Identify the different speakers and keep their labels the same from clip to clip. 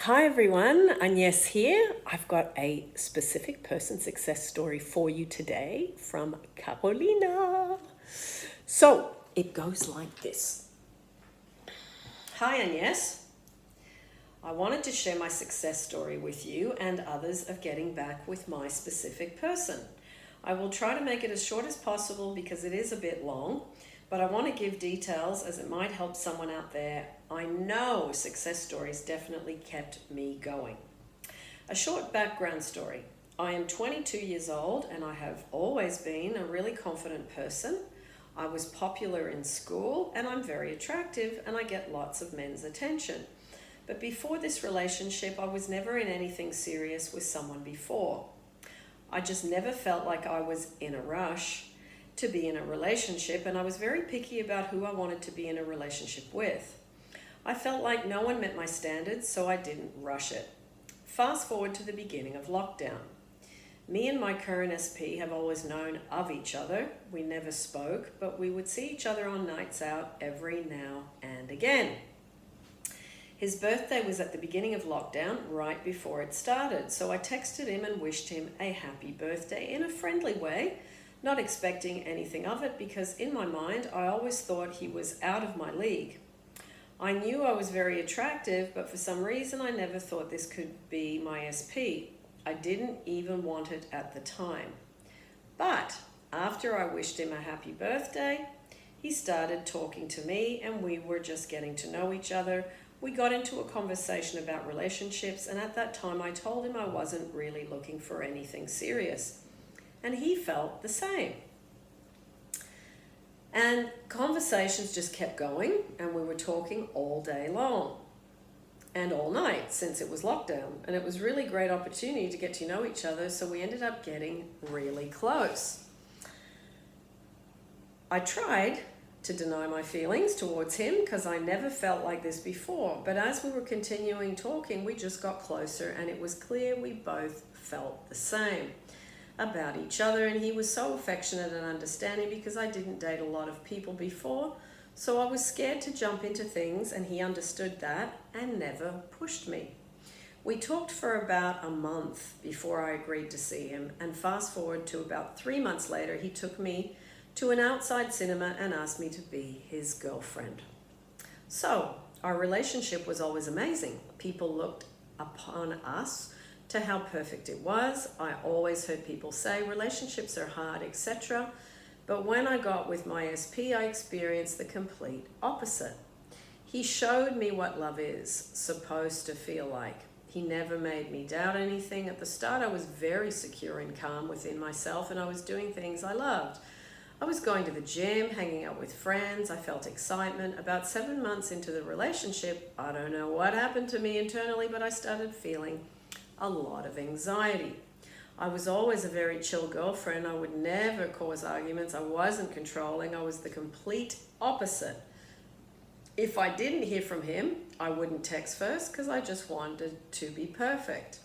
Speaker 1: Hi everyone, Agnes here. I've got a specific person success story for you today from Karolina. So it goes like this. Hi Agnes. I wanted to share my success story with you and others of getting back with my specific person. I will try to make it as short as possible because it is a bit long, but I want to give details as it might help someone out there. I know success stories definitely kept me going. A short background story. I am 22 years old and I have always been a really confident person. I was popular in school and I'm very attractive and I get lots of men's attention. But before this relationship, I was never in anything serious with someone before. I just never felt like I was in a rush to be in a relationship, and I was very picky about who I wanted to be in a relationship with. I felt like no one met my standards, so I didn't rush it. Fast forward to the beginning of lockdown. Me and my current SP have always known of each other. We never spoke, but we would see each other on nights out every now and again. His birthday was at the beginning of lockdown, right before it started, so I texted him and wished him a happy birthday in a friendly way, not expecting anything of it because in my mind I always thought he was out of my league. I knew I was very attractive, but for some reason I never thought this could be my SP. I didn't even want it at the time. But after I wished him a happy birthday, he started talking to me and we were just getting to know each other. We got into a conversation about relationships, and at that time I told him I wasn't really looking for anything serious. And he felt the same. And conversations just kept going, and we were talking all day long and all night since it was lockdown. And it was really great opportunity to get to know each other, so we ended up getting really close. I tried to deny my feelings towards him because I never felt like this before. But as we were continuing talking, we just got closer and it was clear we both felt the same about each other. And he was so affectionate and understanding because I didn't date a lot of people before. So I was scared to jump into things and he understood that and never pushed me. We talked for about a month before I agreed to see him, and fast forward to about 3 months later, he took me to an outside cinema and asked me to be his girlfriend. So our relationship was always amazing. People looked upon us to how perfect it was. I always heard people say relationships are hard, etc. But when I got with my SP, I experienced the complete opposite. He showed me what love is supposed to feel like. He never made me doubt anything. At the start, I was very secure and calm within myself, and I was doing things I loved. I was going to the gym, hanging out with friends. I felt excitement. About 7 months into the relationship, I don't know what happened to me internally, but I started feeling a lot of anxiety. I was always a very chill girlfriend. I would never cause arguments. I wasn't controlling. I was the complete opposite. If I didn't hear from him, I wouldn't text first because I just wanted to be perfect.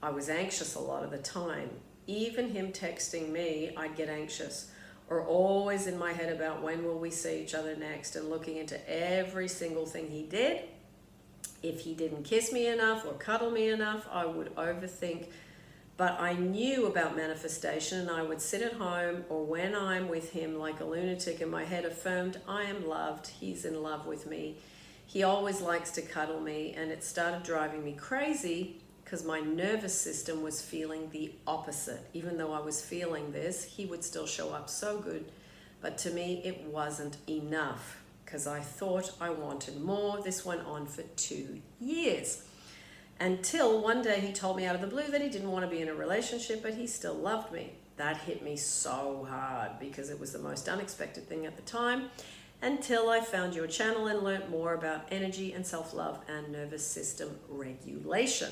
Speaker 1: I was anxious a lot of the time. Even him texting me, I'd get anxious, or always in my head about when will we see each other next, and looking into every single thing he did. If he didn't kiss me enough or cuddle me enough, I would overthink. But I knew about manifestation, and I would sit at home or when I'm with him like a lunatic, and my head affirmed, I am loved, he's in love with me. He always likes to cuddle me, and it started driving me crazy because my nervous system was feeling the opposite. Even though I was feeling this, he would still show up so good. But to me, it wasn't enough because I thought I wanted more. This went on for 2 years. Until one day he told me out of the blue that he didn't want to be in a relationship, but he still loved me. That hit me so hard because it was the most unexpected thing at the time, until I found your channel and learnt more about energy and self-love and nervous system regulation.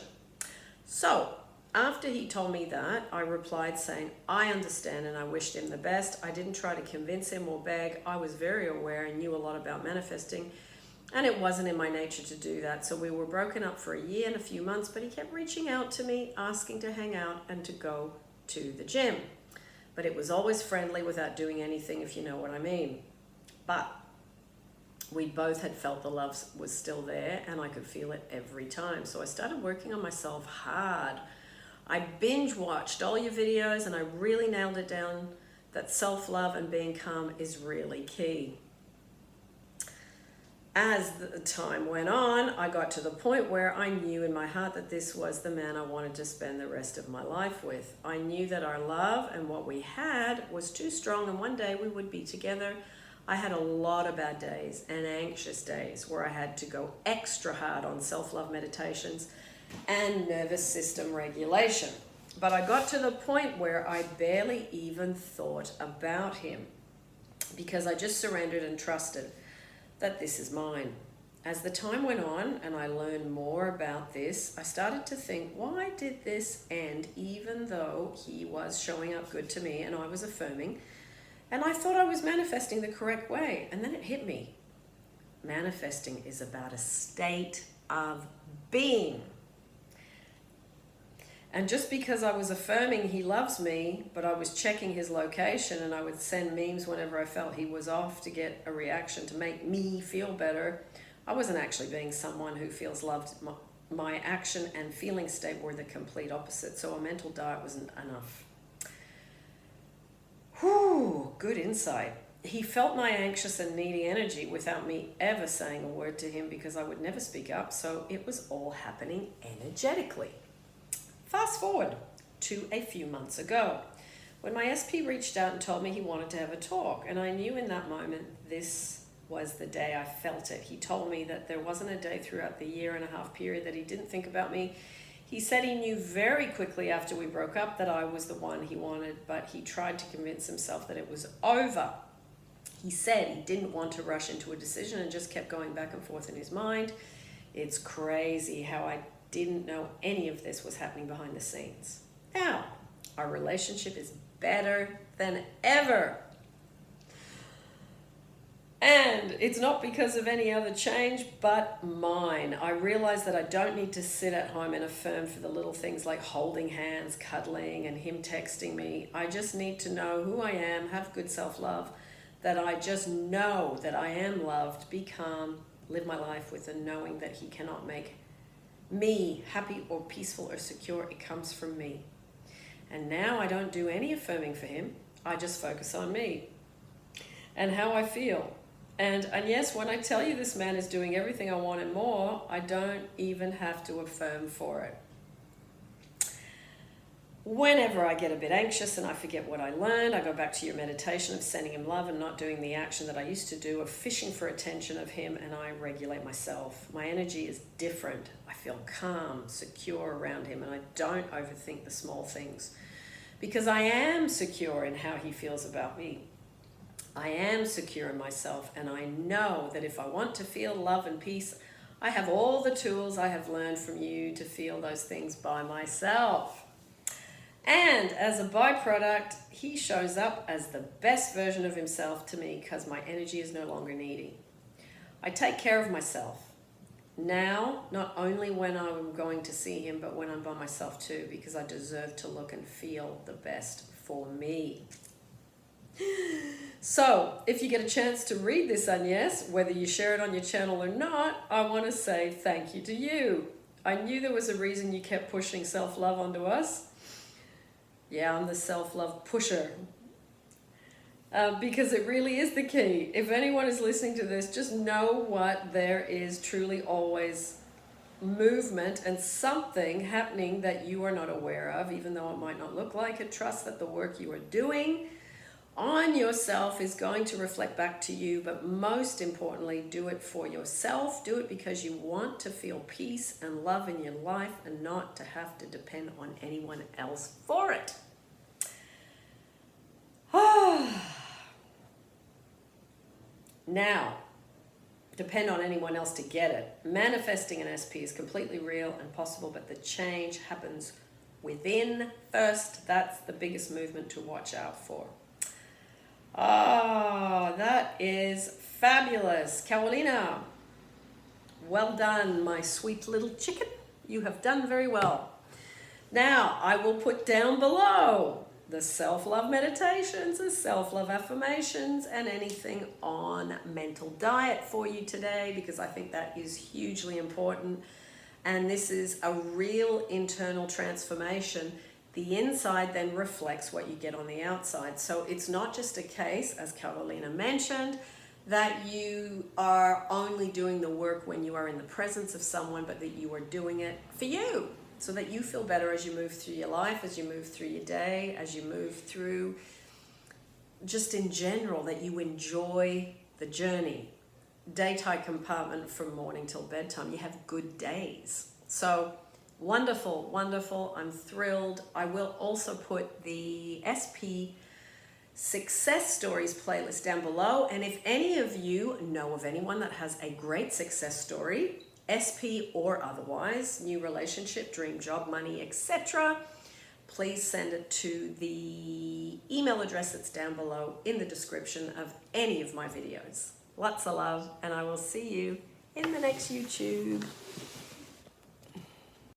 Speaker 1: So after he told me that, I replied saying, I understand, and I wished him the best. I didn't try to convince him or beg. I was very aware and knew a lot about manifesting, and it wasn't in my nature to do that. So we were broken up for a year and a few months, but he kept reaching out to me, asking to hang out and to go to the gym. But it was always friendly without doing anything, if you know what I mean. But We both had felt the love was still there, and I could feel it every time. So I started working on myself hard. I binge watched all your videos, and I really nailed it down that self-love and being calm is really key. As the time went on, I got to the point where I knew in my heart that this was the man I wanted to spend the rest of my life with. I knew that our love and what we had was too strong, and one day we would be together. I had a lot of bad days and anxious days where I had to go extra hard on self-love meditations and nervous system regulation. But I got to the point where I barely even thought about him because I just surrendered and trusted that this is mine. As the time went on and I learned more about this, I started to think, why did this end even though he was showing up good to me and I was affirming? And I thought I was manifesting the correct way. And then it hit me. Manifesting is about a state of being. And just because I was affirming he loves me, but I was checking his location and I would send memes whenever I felt he was off to get a reaction to make me feel better, I wasn't actually being someone who feels loved. My action and feeling state were the complete opposite. So a mental diet wasn't enough. Whew, good insight. He felt my anxious and needy energy without me ever saying a word to him because I would never speak up, so it was all happening energetically. Fast forward to a few months ago when my SP reached out and told me he wanted to have a talk, and I knew in that moment this was the day I felt it. He told me that there wasn't a day throughout the 1.5 year period that he didn't think about me. He said he knew very quickly after we broke up that I was the one he wanted, but he tried to convince himself that it was over. He said he didn't want to rush into a decision and just kept going back and forth in his mind. It's crazy how I didn't know any of this was happening behind the scenes. Now, our relationship is better than ever. And it's not because of any other change but mine. I realize that I don't need to sit at home and affirm for the little things like holding hands, cuddling, and him texting me. I just need to know who I am, have good self-love, that I just know that I am loved, be calm, live my life with the knowing that he cannot make me happy or peaceful or secure. It comes from me. And now I don't do any affirming for him. I just focus on me and how I feel. And yes, when I tell you this man is doing everything I want and more, I don't even have to affirm for it. Whenever I get a bit anxious and I forget what I learned, I go back to your meditation of sending him love and not doing the action that I used to do of fishing for attention of him, and I regulate myself. My energy is different. I feel calm, secure around him, and I don't overthink the small things because I am secure in how he feels about me. I am secure in myself, and I know that if I want to feel love and peace, I have all the tools I have learned from you to feel those things by myself. And as a byproduct, he shows up as the best version of himself to me because my energy is no longer needy. I take care of myself now, not only when I'm going to see him, but when I'm by myself too, because I deserve to look and feel the best for me. So, if you get a chance to read this, Agnes, whether you share it on your channel or not, I want to say thank you to you. I knew there was a reason you kept pushing self-love onto us. Yeah, I'm the self-love pusher. Because it really is the key. If anyone is listening to this, just know what there is truly always movement and something happening that you are not aware of, even though it might not look like it. Trust that the work you are doing on yourself is going to reflect back to you, but most importantly, do it for yourself. Do it because you want to feel peace and love in your life and not to have to depend on anyone else for it. Now, depend on anyone else to get it. Manifesting an SP is completely real and possible, but the change happens within first. That's the biggest movement to watch out for. That is fabulous. Karolina, well done, my sweet little chicken. You have done very well. Now, I will put down below the self-love meditations, the self-love affirmations, and anything on mental diet for you today, because I think that is hugely important. And this is a real internal transformation. The inside then reflects what you get on the outside. So it's not just a case, as Karolina mentioned, that you are only doing the work when you are in the presence of someone, but that you are doing it for you, so that you feel better as you move through your life, as you move through your day, as you move through just in general, that you enjoy the journey. Daytime compartment from morning till bedtime. You have good days. So wonderful, wonderful. I'm thrilled. I will also put the SP Success Stories playlist down below. And if any of you know of anyone that has a great success story, SP or otherwise, new relationship, dream job, money, etc., please send it to the email address that's down below in the description of any of my videos. Lots of love, and I will see you in the next YouTube.